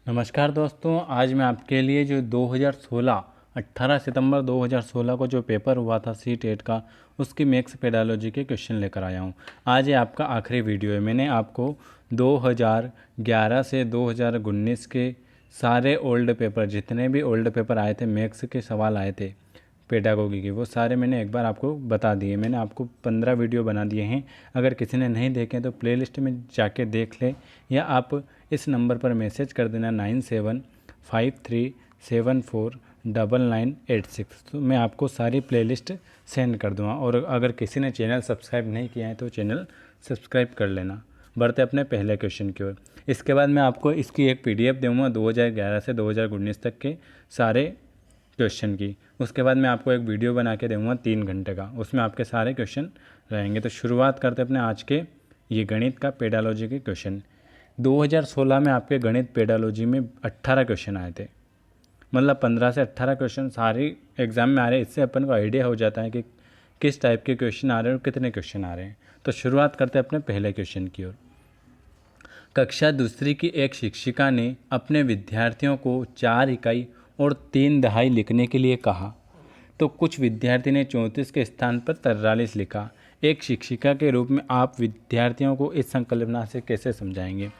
नमस्कार दोस्तों, आज मैं आपके लिए जो 2016 18 सितंबर 2016 को जो पेपर हुआ था सी टेट का, उसकी मैथ्स पेडालॉजी के क्वेश्चन लेकर आया हूँ। आज ये आपका आखिरी वीडियो है। मैंने आपको 2011 से 2019 के सारे ओल्ड पेपर, जितने भी ओल्ड पेपर आए थे, मैथ्स के सवाल आए थे पेडागोगी के, वो सारे मैंने एक बार आपको बता दिए। मैंने आपको 15 वीडियो बना दिए हैं। अगर किसी ने नहीं देखे तो प्लेलिस्ट में जाके देख ले, या आप इस नंबर पर मैसेज कर देना 9753749986। तो मैं आपको सारी प्लेलिस्ट सेंड कर दूँगा। और अगर किसी ने चैनल सब्सक्राइब नहीं किया है तो चैनल सब्सक्राइब कर लेना। बढ़ते अपने पहले क्वेश्चन की ओर। इसके बाद मैं आपको इसकी एक PDF दूँगा 2011 से 2019 तक के सारे क्वेश्चन की। उसके बाद मैं आपको एक वीडियो बना के दूँगा 3 घंटे का, उसमें आपके सारे क्वेश्चन रहेंगे। तो शुरुआत करते अपने आज के ये गणित का पेडालॉजी के क्वेश्चन। 2016 में आपके गणित पेडालॉजी में 18 क्वेश्चन आए थे, मतलब 15 से 18 क्वेश्चन सारे एग्ज़ाम में आ रहे हैं। इससे अपन को आइडिया हो जाता है कि किस टाइप के क्वेश्चन आ रहे हैं और कितने क्वेश्चन आ रहे हैं। तो शुरुआत करते हैं अपने पहले क्वेश्चन की ओर। कक्षा दूसरी की एक शिक्षिका ने अपने विद्यार्थियों को 4 इकाई और 3 दहाई लिखने के लिए कहा, तो कुछ विद्यार्थी ने 34 के स्थान पर 43 लिखा। एक शिक्षिका के रूप में आप विद्यार्थियों को इस संकल्पना से कैसे समझाएंगे?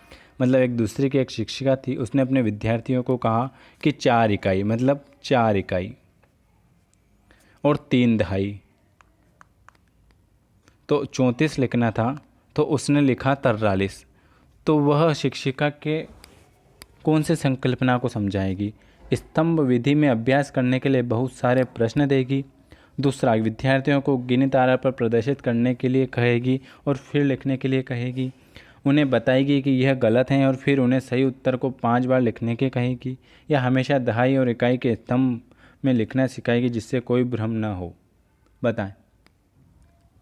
मतलब एक दूसरी की एक शिक्षिका थी, उसने अपने विद्यार्थियों को कहा कि 4 इकाई, मतलब 4 इकाई और 3 दहाई, तो 34 लिखना था, तो उसने लिखा 43। तो वह शिक्षिका के कौन से संकल्पना को समझाएगी? स्तंभ विधि में अभ्यास करने के लिए बहुत सारे प्रश्न देगी। दूसरा, विद्यार्थियों को गिनती आधार पर प्रदर्शित करने के लिए कहेगी और फिर लिखने के लिए कहेगी। उन्हें बताएगी कि यह गलत है और फिर उन्हें सही उत्तर को 5 बार लिखने के कहेगी। या हमेशा दहाई और इकाई के स्तंभ में लिखना सिखाएगी जिससे कोई भ्रम न हो। बताएं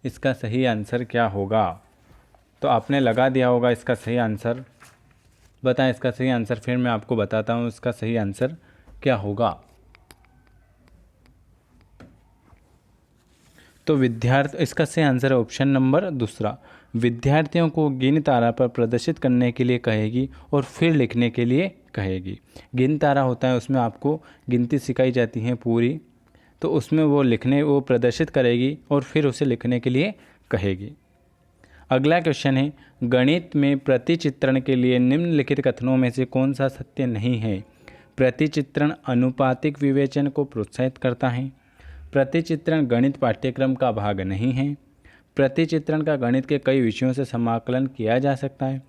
इसका सही आंसर क्या होगा? तो आपने लगा दिया होगा इसका सही आंसर। बताएं इसका सही आंसर, फिर मैं आपको बताता हूँ इसका सही आंसर क्या होगा। तो इसका सही आंसर है ऑप्शन नंबर दूसरा। विद्यार्थियों को गिनती तारा पर प्रदर्शित करने के लिए कहेगी और फिर लिखने के लिए कहेगी। गिनती तारा होता है, उसमें आपको गिनती सिखाई जाती है पूरी, तो उसमें वो प्रदर्शित करेगी और फिर उसे लिखने के लिए कहेगी। अगला क्वेश्चन है, गणित में प्रतिचित्रण के लिए निम्नलिखित कथनों में से कौन सा सत्य नहीं है? प्रतिचित्रण अनुपातिक विवेचन को प्रोत्साहित करता है। प्रतिचित्रण गणित पाठ्यक्रम का भाग नहीं है। प्रतिचित्रण का गणित के कई विषयों से समाकलन किया जा सकता है।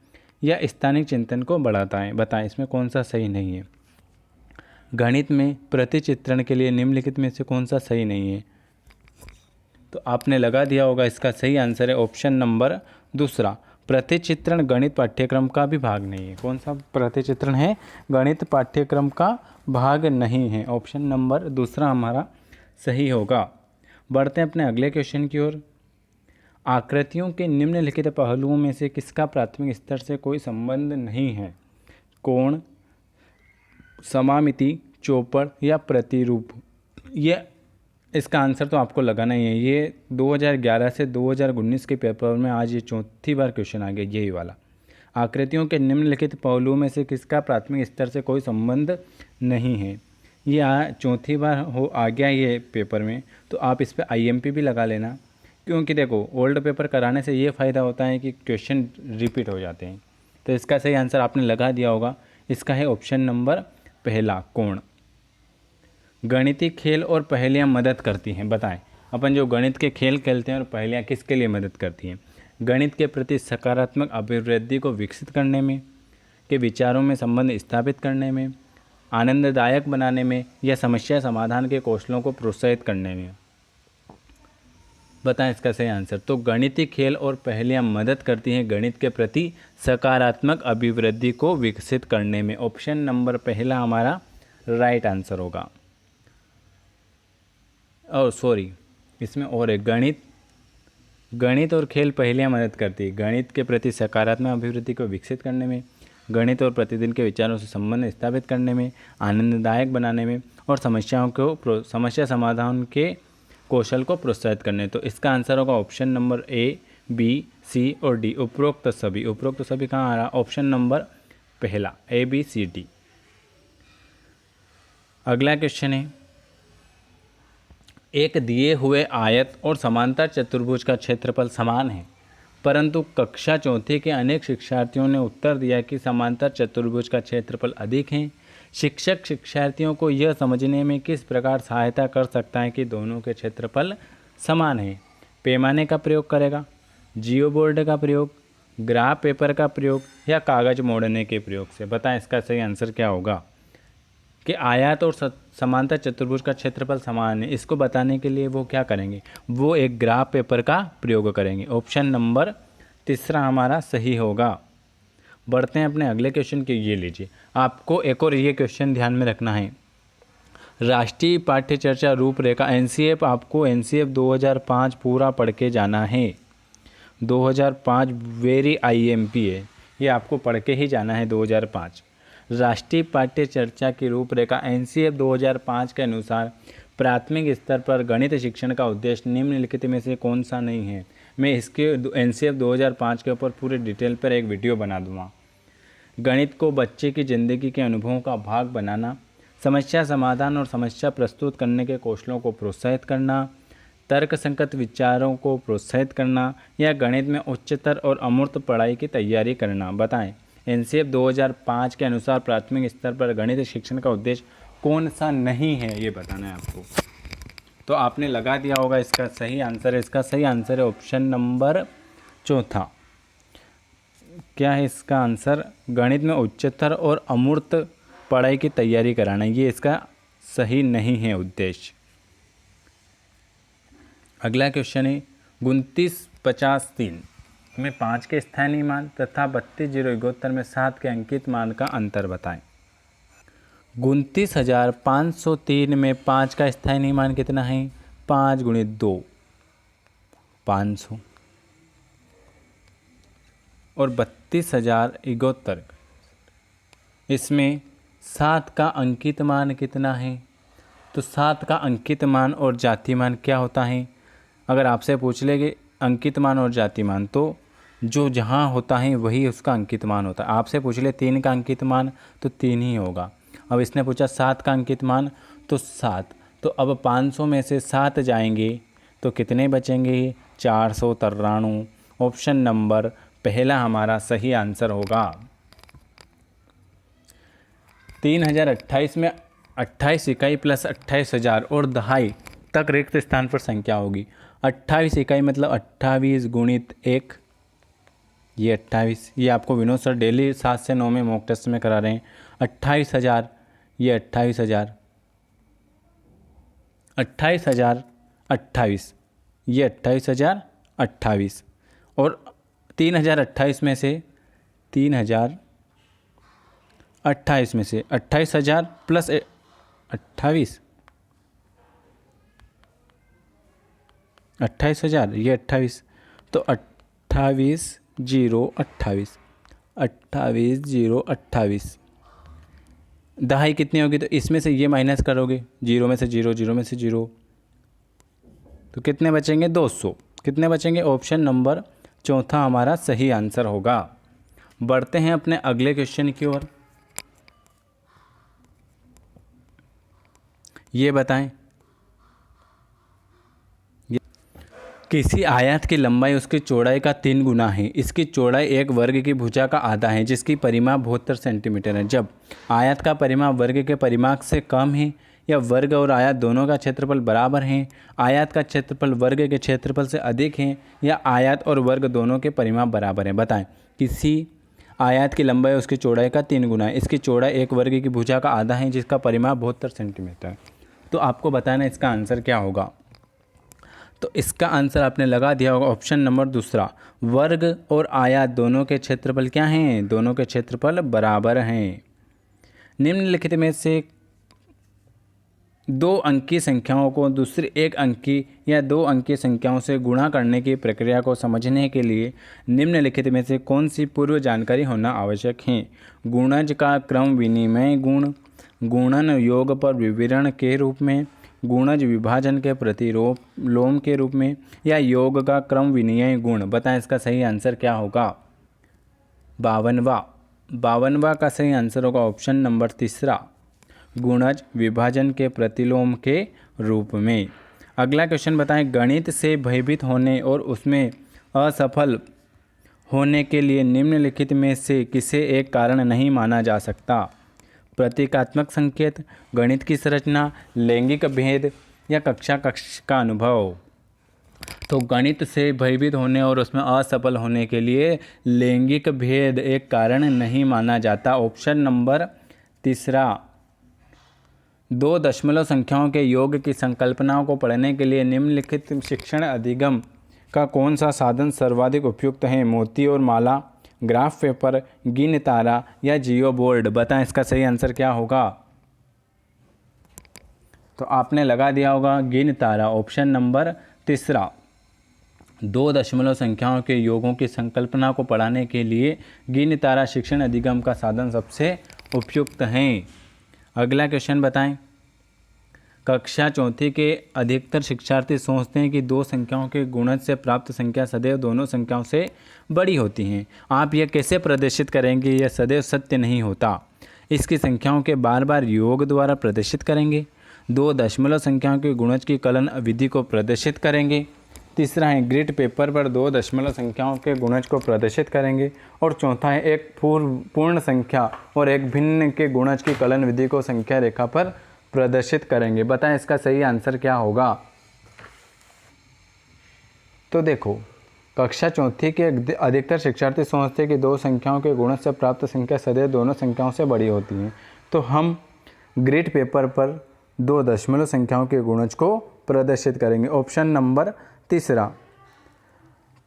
या स्थानिक चिंतन को बढ़ाता है। बताएं इसमें कौन सा सही नहीं है? गणित में प्रतिचित्रण के लिए निम्नलिखित में से कौन सा सही नहीं है? तो आपने लगा दिया होगा इसका सही आंसर है ऑप्शन नंबर दूसरा। प्रतिचित्रण गणित पाठ्यक्रम का भी भाग नहीं है। कौन सा प्रतिचित्रण है? गणित पाठ्यक्रम का भाग नहीं है। ऑप्शन नंबर दूसरा हमारा सही होगा। बढ़ते हैं अपने अगले क्वेश्चन की ओर। आकृतियों के निम्नलिखित पहलुओं में से किसका प्राथमिक स्तर से कोई संबंध नहीं है? कोण, सममिति, चौपड़ या प्रतिरूप? ये इसका आंसर तो आपको लगाना ही है। ये 2011 से 2019 के पेपर में आज ये चौथी बार क्वेश्चन आ गया, यही वाला। आकृतियों के निम्नलिखित पहलुओं में से किसका प्राथमिक स्तर से कोई संबंध नहीं है? ये चौथी बार आ गया ये पेपर में। तो आप इस पर IMP भी लगा लेना, क्योंकि देखो ओल्ड पेपर कराने से ये फ़ायदा होता है कि क्वेश्चन रिपीट हो जाते हैं। तो इसका सही आंसर आपने लगा दिया होगा। इसका है ऑप्शन नंबर पहला, कोण। गणितीय खेल और पहेलियाँ मदद करती हैं। बताएं अपन जो गणित के खेल खेलते हैं और पहेलियाँ किसके लिए मदद करती हैं? गणित के प्रति सकारात्मक अभिवृद्धि को विकसित करने में, के विचारों में संबंध स्थापित करने में, आनंददायक बनाने में, या समस्या समाधान के कौशलों को प्रोत्साहित करने में? बताएं इसका सही आंसर। तो गणितीय खेल और पहेलियाँ मदद करती हैं गणित के प्रति सकारात्मक अभिवृद्धि को विकसित करने में। ऑप्शन नंबर पहला हमारा राइट आंसर होगा। और सॉरी, इसमें और है, गणित और खेल पहेलियाँ मदद करती है गणित के प्रति सकारात्मक अभिवृद्धि को विकसित करने में, गणित और प्रतिदिन के विचारों से संबंध स्थापित करने में, आनंददायक बनाने में, और समस्या समाधान के कौशल को प्रोत्साहित करने। तो इसका आंसर होगा option number A, B, C और D। उपरोक्त सभी कहाँ आ रहा? ऑप्शन नंबर पहला A, B, C, D। अगला क्वेश्चन है, एक दिए हुए आयत और समांतर चतुर्भुज का क्षेत्रफल समान है, परंतु कक्षा चौथी के अनेक शिक्षार्थियों ने उत्तर दिया कि समांतर चतुर्भुज का क्षेत्रफल अधिक है। शिक्षक शिक्षार्थियों को यह समझने में किस प्रकार सहायता कर सकता है कि दोनों के क्षेत्रफल समान है? पैमाने का प्रयोग करेगा, जियो बोर्ड का प्रयोग, ग्राफ पेपर का प्रयोग या कागज मोड़ने के प्रयोग से? बताएं इसका सही आंसर क्या होगा। कि आयत और समांतर चतुर्भुज का क्षेत्रफल समान है, इसको बताने के लिए वो क्या करेंगे, वो एक ग्राफ पेपर का प्रयोग करेंगे। ऑप्शन नंबर तीसरा हमारा सही होगा। बढ़ते हैं अपने अगले क्वेश्चन के। ये लीजिए, आपको एक और ये क्वेश्चन ध्यान में रखना है। राष्ट्रीय पाठ्य चर्चा रूपरेखा एनसीएफ, आपको एनसीएफ 2005 पूरा पढ़ के जाना है। 2005 वेरी आईएमपी है, ये आपको पढ़ के ही जाना है। 2005 राष्ट्रीय पाठ्य चर्चा की रूपरेखा एनसीएफ 2005 के अनुसार प्राथमिक स्तर पर गणित शिक्षण का उद्देश्य निम्नलिखित में से कौन सा नहीं है? मैं इसके एनसीएफ 2005 के ऊपर पूरे डिटेल पर एक वीडियो बना दूंगा। गणित को बच्चे की ज़िंदगी के अनुभवों का भाग बनाना, समस्या समाधान और समस्या प्रस्तुत करने के कौशलों को प्रोत्साहित करना, तर्क संगत विचारों को प्रोत्साहित करना या गणित में उच्चतर और अमूर्त पढ़ाई की तैयारी करना? बताएं, एनसीएफ 2005 के अनुसार प्राथमिक स्तर पर गणित शिक्षण का उद्देश्य कौन सा नहीं है, ये बताना है आपको। तो आपने लगा दिया होगा इसका सही आंसर है। इसका सही आंसर है ऑप्शन नंबर चौथा। क्या है इसका आंसर? गणित में उच्चतर और अमूर्त पढ़ाई की तैयारी कराना, ये इसका सही नहीं है उद्देश्य। अगला क्वेश्चन है 2953 में 5 के स्थानीय मान तथा 32,071 में 7 के अंकित मान का अंतर बताएं। 29,503 में 5 का स्थानीय मान कितना है? 5 × 2 500 और 32,071 इसमें 7 का अंकित मान कितना है? तो 7 का अंकित मान और जाति मान क्या होता है? अगर आपसे पूछ लेंगे अंकित मान और जाति मान, तो जो जहाँ होता है वही उसका अंकित मान होता है। आपसे पूछ ले 3 का अंकित मान तो 3 ही होगा। अब इसने पूछा 7 का अंकित मान तो 7। तो अब 500 में से 7 जाएंगे तो कितने बचेंगे? 493। ऑप्शन नंबर पहला हमारा सही आंसर होगा। 3028 में 28 इकाई प्लस 28,000 और दहाई तक रिक्त स्थान पर संख्या होगी। 28 इकाई मतलब 28 × 1, ये 28, ये आपको विनोद सर डेली 7 से 9 में मॉक टेस्ट में करा रहे हैं। 28,000, ये 28,000, 28,000, 28, ये 28,000, 28 और 3,028 में से 3,028 में से 28,000 प्लस 28, 28,000, ये 28, तो 28 0 28, 28 0 28 दहाई कितनी होगी? तो इसमें से ये माइनस करोगे, 0 में से 0, 0 में से 0, तो कितने बचेंगे? 200। कितने बचेंगे? ऑप्शन नंबर चौथा हमारा सही आंसर होगा। बढ़ते हैं अपने अगले क्वेश्चन की ओर। ये बताएं, किसी आयत की लंबाई उसकी चौड़ाई का 3 गुना है। इसकी चौड़ाई एक वर्ग की भुजा का आधा है जिसकी परिमाप 72 सेंटीमीटर है। जब आयत का परिमाप वर्ग के परिमाप से कम है या वर्ग और आयत दोनों का क्षेत्रफल बराबर है, आयत का क्षेत्रफल वर्ग के क्षेत्रफल से अधिक है या आयत और वर्ग दोनों के परिमाप बराबर है। बताएं, किसी आयत की लंबाई उसकी चौड़ाई का 3 गुना है। इसकी चौड़ाई एक वर्ग की भुजा का आधा है जिसका परिमाप 72 सेंटीमीटर है। तो आपको बताना इसका आंसर क्या होगा। तो इसका आंसर आपने लगा दिया होगा ऑप्शन नंबर दूसरा। वर्ग और आयत दोनों के क्षेत्रफल क्या हैं? दोनों के क्षेत्रफल बराबर हैं। निम्नलिखित में से 2 अंकीय संख्याओं को दूसरी 1 अंकी या 2 अंकीय संख्याओं से गुणा करने की प्रक्रिया को समझने के लिए निम्नलिखित में से कौन सी पूर्व जानकारी होना आवश्यक है? गुणज का क्रम विनिमय गुण, गुणन योग पर विवरण के रूप में, गुणज विभाजन के प्रतिलोम के रूप में या योग का क्रम विनिमय गुण? बताएं इसका सही आंसर क्या होगा। 52वां का सही आंसर होगा ऑप्शन नंबर तीसरा। गुणज विभाजन के प्रतिलोम के रूप में। अगला क्वेश्चन बताएं, गणित से भयभीत होने और उसमें असफल होने के लिए निम्नलिखित में से किसे एक कारण नहीं माना जा सकता? प्रतीकात्मक संकेत, गणित की संरचना, लैंगिक भेद या कक्षा का अनुभव। तो गणित से भयभीत होने और उसमें असफल होने के लिए लैंगिक भेद एक कारण नहीं माना जाता। ऑप्शन नंबर तीसरा। दो दशमलव संख्याओं के योग की संकल्पनाओं को पढ़ने के लिए निम्नलिखित शिक्षण अधिगम का कौन सा साधन सर्वाधिक उपयुक्त है? मोती और माला, ग्राफ पेपर, गिन तारा या जियो बोर्ड। बताएं इसका सही आंसर क्या होगा? तो आपने लगा दिया होगा गिन तारा, ऑप्शन नंबर तीसरा। दो दशमलव संख्याओं के योगों की संकल्पना को पढ़ाने के लिए गिन तारा शिक्षण अधिगम का साधन सबसे उपयुक्त है। अगला क्वेश्चन बताएं, कक्षा चौथी के अधिकतर शिक्षार्थी सोचते हैं कि दो संख्याओं के गुणज से प्राप्त संख्या सदैव दोनों संख्याओं से बड़ी होती हैं। आप यह कैसे प्रदर्शित करेंगे? यह सदैव सत्य नहीं होता। इसकी संख्याओं के बार बार योग द्वारा प्रदर्शित करेंगे। दो दशमलव संख्याओं के गुणज की कलन विधि को प्रदर्शित करेंगे। तीसरा है ग्रिड पेपर पर दो दशमलव संख्याओं के गुणज को प्रदर्शित करेंगे। और चौथा है एक पूर्ण संख्या और एक भिन्न के गुणज की कलन विधि को संख्या रेखा पर प्रदर्शित करेंगे। बताएं इसका सही आंसर क्या होगा? तो देखो, कक्षा चौथी के अधिकतर शिक्षार्थी सोचते हैं कि दो संख्याओं के गुणज से प्राप्त संख्या सदैव दोनों संख्याओं से बड़ी होती हैं। तो हम ग्रिड पेपर पर दो दशमलव संख्याओं के गुणज को प्रदर्शित करेंगे। ऑप्शन नंबर तीसरा।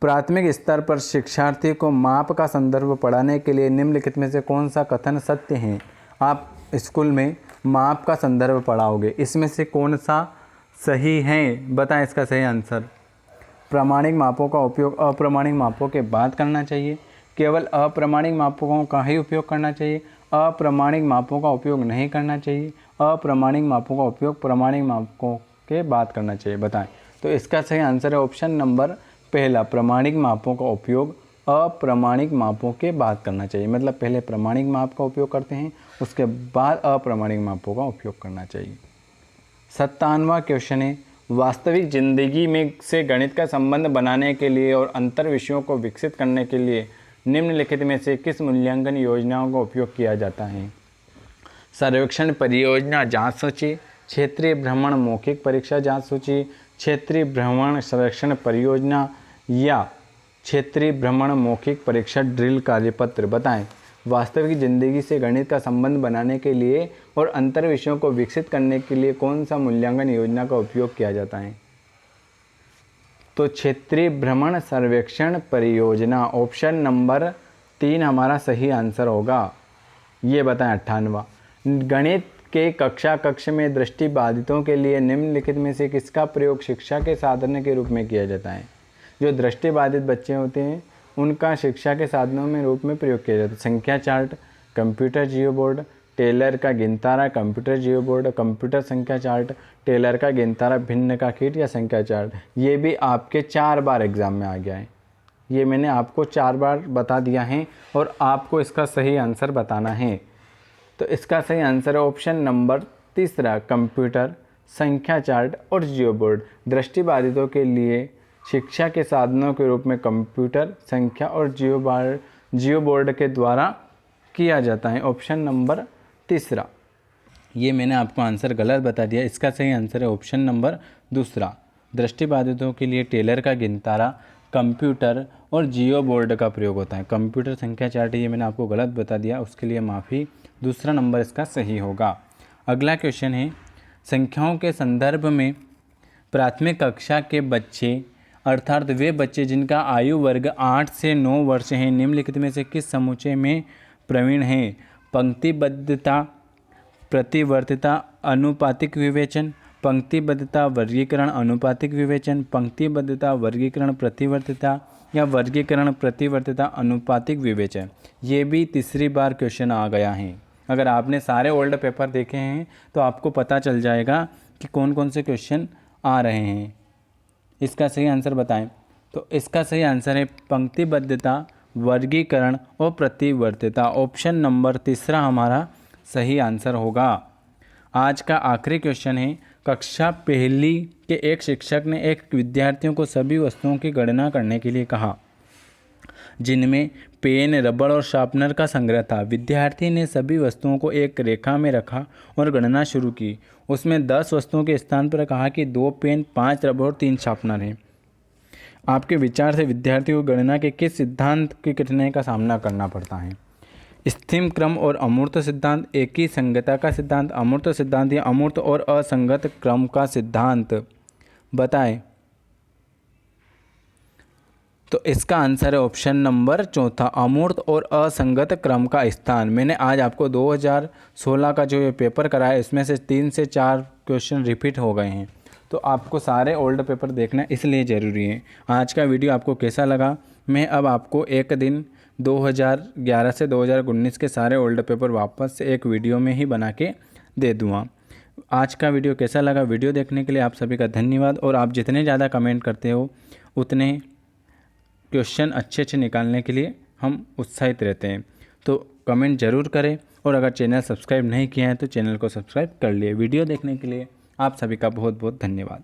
प्राथमिक स्तर पर शिक्षार्थी को माप का संदर्भ पढ़ाने के लिए निम्नलिखित में से कौन सा कथन सत्य है? आप स्कूल में माप का संदर्भ पढ़ाओगे, इसमें से कौन सा सही है? बताएं इसका सही आंसर। प्रामाणिक मापों का उपयोग अप्रामाणिक मापों के बाद करना चाहिए। केवल अप्रामाणिक मापों का ही उपयोग करना चाहिए। अप्रामाणिक मापों का उपयोग नहीं करना चाहिए। अप्रामाणिक मापों का उपयोग प्रामाणिक मापों के बाद करना चाहिए। बताएं। तो इसका सही आंसर है ऑप्शन नंबर पहला, प्रामाणिक मापों का उपयोग अप्रामाणिक मापों के बाद करना चाहिए। मतलब पहले प्रामाणिक माप का उपयोग करते हैं, उसके बाद अप्रामाणिक मापों का उपयोग करना चाहिए। 57वां क्वेश्चन है, वास्तविक जिंदगी में से गणित का संबंध बनाने के लिए और अंतर विषयों को विकसित करने के लिए निम्नलिखित में से किस मूल्यांकन योजनाओं का उपयोग किया जाता है? सर्वेक्षण परियोजना जांच सूची, क्षेत्रीय भ्रमण मौखिक परीक्षा जांच सूची, क्षेत्रीय भ्रमण सर्वेक्षण परियोजना या क्षेत्रीय भ्रमण मौखिक परीक्षा ड्रिल कार्यपत्र। बताएं। वास्तविक जिंदगी से गणित का संबंध बनाने के लिए और अंतर विषयों को विकसित करने के लिए कौन सा मूल्यांकन योजना का उपयोग किया जाता है? तो क्षेत्रीय भ्रमण सर्वेक्षण परियोजना, ऑप्शन नंबर 3 हमारा सही आंसर होगा। ये बताएं 58वां, गणित के कक्ष में दृष्टिबाधितों के लिए निम्नलिखित में से किसका प्रयोग शिक्षा के साधन के रूप में किया जाता है? जो दृष्टिबाधित बच्चे होते हैं उनका शिक्षा के साधनों में रूप में प्रयोग किया जाता है। संख्या चार्ट, कंप्यूटर जियो बोर्ड, टेलर का गिनतारा, कंप्यूटर जियो बोर्ड, कंप्यूटर संख्या चार्ट, टेलर का गिनतारा, भिन्न का कीट या संख्या चार्ट। ये भी आपके 4 बार एग्जाम में आ गया है। ये मैंने आपको 4 बार बता दिया है और आपको इसका सही आंसर बताना है। तो इसका सही आंसर है ऑप्शन नंबर तीसरा, कंप्यूटर, संख्या चार्ट और जियो बोर्ड। दृष्टिबाधितों के लिए शिक्षा के साधनों के रूप में कंप्यूटर, संख्या और जियो बोर्ड के द्वारा किया जाता है। ऑप्शन नंबर तीसरा। ये मैंने आपको आंसर गलत बता दिया। इसका सही आंसर है ऑप्शन नंबर दूसरा। दृष्टिबाधितों के लिए टेलर का गिनतारा, कंप्यूटर और जियो बोर्ड का प्रयोग होता है। कंप्यूटर संख्या चार्ट ये मैंने आपको गलत बता दिया, उसके लिए माफ़ी। दूसरा नंबर इसका सही होगा। अगला क्वेश्चन है, संख्याओं के संदर्भ में प्राथमिक कक्षा के बच्चे अर्थात वे बच्चे जिनका आयु वर्ग 8 से 9 वर्ष है निम्नलिखित में से किस समुच्चय में प्रवीण हैं? पंक्तिबद्धता, प्रतिवर्तिता, अनुपातिक विवेचन, पंक्तिबद्धता वर्गीकरण अनुपातिक विवेचन, पंक्तिबद्धता वर्गीकरण प्रतिवर्तिता या वर्गीकरण प्रतिवर्तिता अनुपातिक विवेचन। ये भी तीसरी बार क्वेश्चन आ गया है। अगर आपने सारे ओल्ड पेपर देखे हैं तो आपको पता चल जाएगा कि कौन कौन से क्वेश्चन आ रहे हैं। इसका सही आंसर बताएं। तो इसका सही आंसर है पंक्तिबद्धता, वर्गीकरण और प्रतिवर्तिता। ऑप्शन नंबर तीसरा हमारा सही आंसर होगा। आज का आखिरी क्वेश्चन है, कक्षा पहली के एक शिक्षक ने एक विद्यार्थियों को सभी वस्तुओं की गणना करने के लिए कहा जिनमें पेन, रबड़ और शार्पनर का संग्रह था। विद्यार्थी ने सभी वस्तुओं को एक रेखा में रखा और गणना शुरू की। उसमें 10 वस्तुओं के स्थान पर कहा कि 2 पेन, 5 रबड़ और 3 शार्पनर हैं। आपके विचार से विद्यार्थी को गणना के किस सिद्धांत की कठिनाई का सामना करना पड़ता है? स्थिम क्रम और अमूर्त सिद्धांत, एक ही संगतता का सिद्धांत, अमूर्त सिद्धांत या अमूर्त और असंगत क्रम का सिद्धांत, बताएं। तो इसका आंसर है ऑप्शन नंबर चौथा, अमूर्त और असंगत क्रम का स्थान। मैंने आज आपको 2016 का जो ये पेपर कराया इसमें से 3 से 4 क्वेश्चन रिपीट हो गए हैं, तो आपको सारे ओल्ड पेपर देखना इसलिए ज़रूरी है। आज का वीडियो आपको कैसा लगा? मैं अब आपको एक दिन 2011 से 2019 के सारे ओल्ड पेपर वापस से एक वीडियो में ही बना के दे दूँगा। आज का वीडियो कैसा लगा? वीडियो देखने के लिए आप सभी का धन्यवाद। और आप जितने ज़्यादा कमेंट करते हो उतने क्वेश्चन अच्छे निकालने के लिए हम उत्साहित रहते हैं। तो कमेंट ज़रूर करें और अगर चैनल सब्सक्राइब नहीं किया है तो चैनल को सब्सक्राइब कर लिए। वीडियो देखने के लिए आप सभी का बहुत बहुत धन्यवाद।